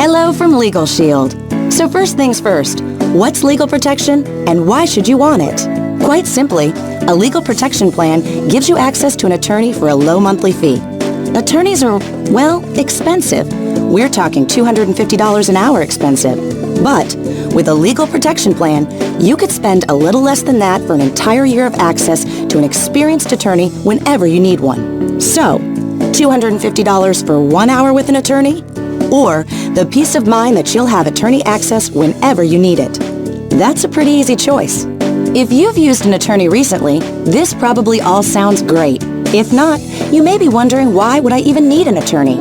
Hello from LegalShield. So first things first, what's legal protection and why should you want it? Quite simply, a legal protection plan gives you access to an attorney for a low monthly fee. Attorneys are, well, expensive. We're talking $250 an hour expensive. But with a legal protection plan, you could spend a little less than that for an entire year of access to an experienced attorney whenever you need one. So, $250 for 1 hour with an attorney? Or the peace of mind that you'll have attorney access whenever you need it. That's a pretty easy choice. If you've used an attorney recently, this probably all sounds great. If not, you may be wondering, why would I even need an attorney?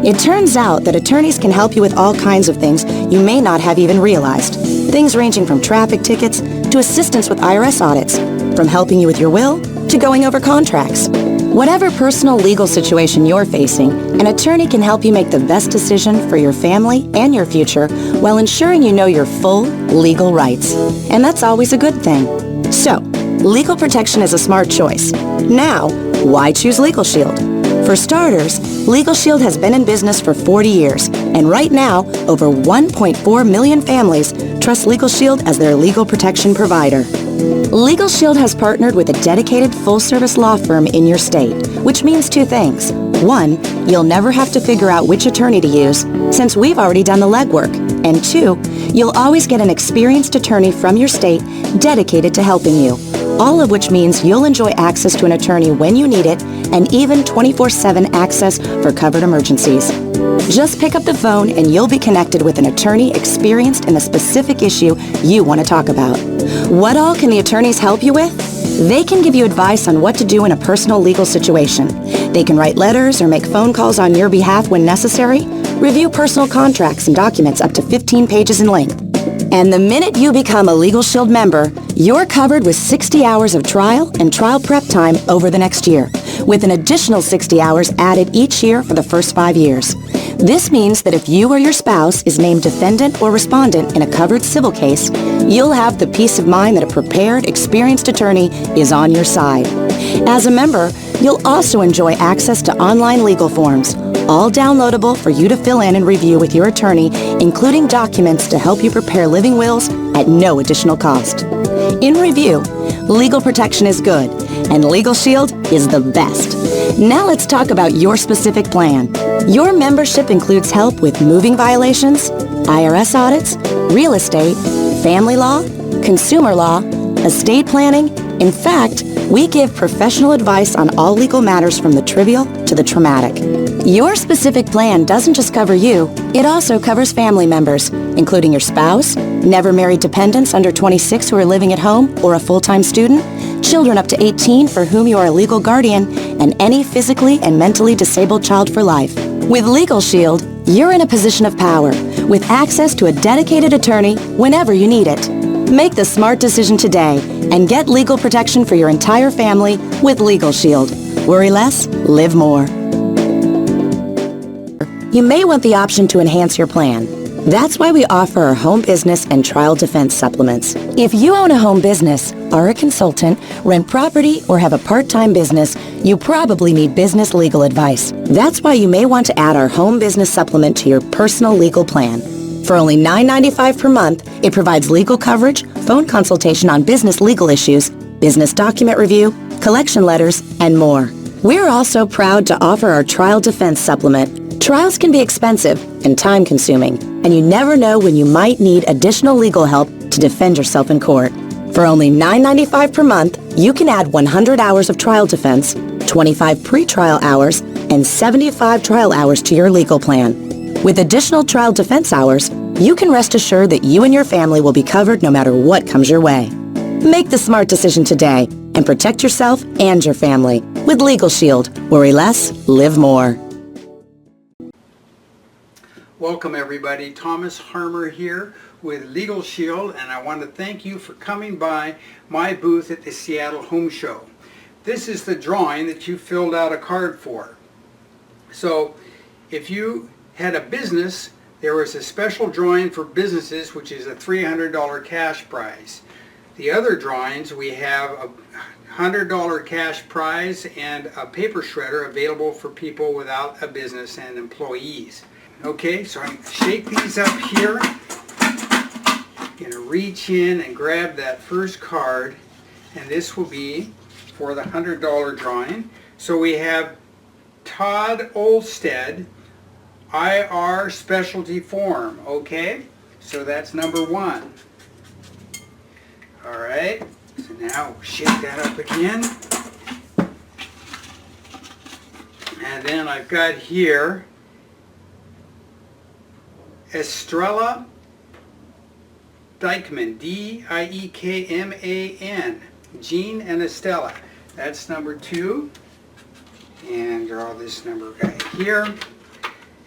It turns out that attorneys can help you with all kinds of things you may not have even realized. Things ranging from traffic tickets to assistance with IRS audits, from helping you with your will to going over contracts. Whatever personal legal situation you're facing, an attorney can help you make the best decision for your family and your future while ensuring you know your full legal rights. And that's always a good thing. So, legal protection is a smart choice. Now, why choose LegalShield? For starters, LegalShield has been in business for 40 years, and right now, over 1.4 million families trust LegalShield as their legal protection provider. LegalShield has partnered with a dedicated full-service law firm in your state, which means two things. One, you'll never have to figure out which attorney to use, since we've already done the legwork. And two, you'll always get an experienced attorney from your state dedicated to helping you. All of which means you'll enjoy access to an attorney when you need it, and even 24/7 access for covered emergencies. Just pick up the phone and you'll be connected with an attorney experienced in the specific issue you want to talk about. What all can the attorneys help you with? They can give you advice on what to do in a personal legal situation. They can write letters or make phone calls on your behalf when necessary, review personal contracts and documents up to 15 pages in length. And the minute you become a LegalShield member, you're covered with 60 hours of trial and trial prep time over the next year, with an additional 60 hours added each year for the first 5 years. This means that if you or your spouse is named defendant or respondent in a covered civil case, you'll have the peace of mind that a prepared, experienced attorney is on your side. As a member, you'll also enjoy access to online legal forms, all downloadable for you to fill in and review with your attorney, including documents to help you prepare living wills at no additional cost. In review, legal protection is good, and LegalShield is the best. Now let's talk about your specific plan. Your membership includes help with moving violations, IRS audits, real estate, family law, consumer law, estate planning. In fact, we give professional advice on all legal matters from the trivial to the traumatic. Your specific plan doesn't just cover you, it also covers family members, including your spouse, never married dependents under 26 who are living at home or a full-time student, children up to 18 for whom you are a legal guardian, and any physically and mentally disabled child for life. With LegalShield, you're in a position of power, with access to a dedicated attorney whenever you need it. Make the smart decision today and get legal protection for your entire family with LegalShield. Worry less, live more. You may want the option to enhance your plan. That's why we offer our home business and trial defense supplements. If you own a home business, are a consultant, rent property, or have a part-time business, you probably need business legal advice. That's why you may want to add our home business supplement to your personal legal plan. For only $9.95 per month, it provides legal coverage, phone consultation on business legal issues, business document review, collection letters, and more. We're also proud to offer our trial defense supplement. Trials can be expensive and time-consuming, and you never know when you might need additional legal help to defend yourself in court. For only $9.95 per month, you can add 100 hours of trial defense, 25 pre-trial hours, and 75 trial hours to your legal plan. With additional trial defense hours, you can rest assured that you and your family will be covered no matter what comes your way. Make the smart decision today and protect yourself and your family with LegalShield. Worry less, live more. Welcome everybody, Thomas Harmer here with LegalShield, and I want to thank you for coming by my booth at the Seattle Home Show. This is the drawing that you filled out a card for. So if you had a business, there was a special drawing for businesses, which is a $300 cash prize. The other drawings, we have a $100 cash prize and a paper shredder available for people without a business and employees. Okay, so I'm going to shake these up here. Going to reach in and grab that first card, and this will be for the $100 drawing. So we have Todd Olstead, IR Specialty Form. Okay, so that's number 1. All right, so now shake that up again. And then I've got here Estrella Dykman, D-I-E-K-M-A-N, Jean and Estella. That's number 2. And draw this number right here.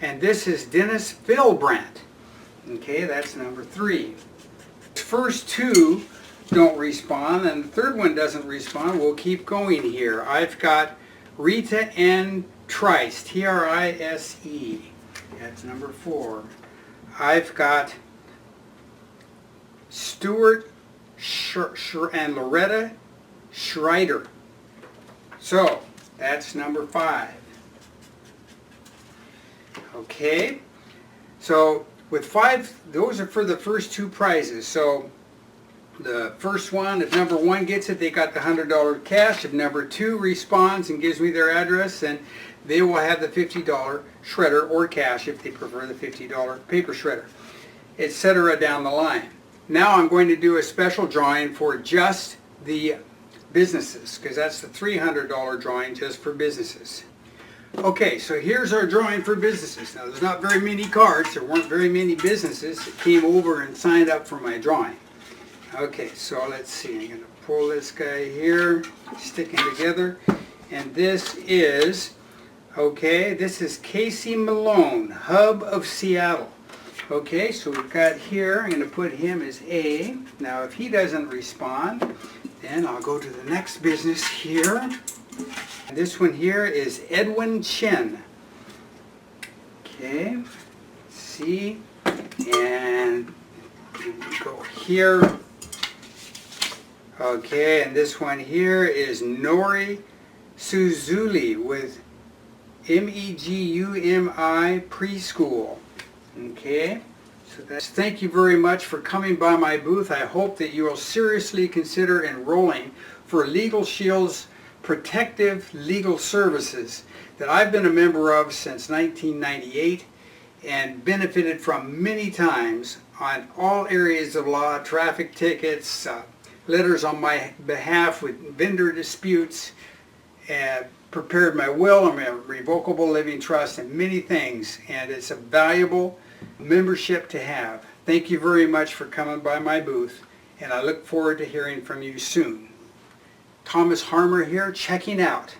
And this is Dennis Vilbrandt. Okay, that's number 3. The first 2 don't respond, and the third one doesn't respond. We'll keep going here. I've got Rita N. Trice, T-R-I-S-E. That's number 4. I've got Stuart and Loretta Schreider. So, that's number 5. Okay, so with 5, those are for the first 2 prizes. So, the first one, if number 1 gets it, they got the $100 cash. If number 2 responds and gives me their address, then they will have the $50 shredder or cash if they prefer the $50 paper shredder, etc. down the line. Now I'm going to do a special drawing for just the businesses, because that's the $300 drawing just for businesses. Okay, so here's our drawing for businesses. Now there's not very many cards, there weren't very many businesses that came over and signed up for my drawing. Okay, so let's see, I'm going to pull this guy here, sticking together, and this is, okay, this is Casey Malone, Hub of Seattle. Okay, so we've got here, I'm going to put him as A. Now if he doesn't respond, then I'll go to the next business here. This one here is Edwin Chen. Okay, C, and go here. Okay, and this one here is Nori Suzuli with MEGUMI Preschool. Okay, so that's, thank you very much for coming by my booth. I hope that you will seriously consider enrolling for LegalShield's protective legal services that I've been a member of since 1998 and benefited from many times on all areas of law, traffic tickets, letters on my behalf with vendor disputes, prepared my will and my revocable living trust and many things, and it's a valuable membership to have. Thank you very much for coming by my booth, and I look forward to hearing from you soon. Thomas Harmer here, checking out.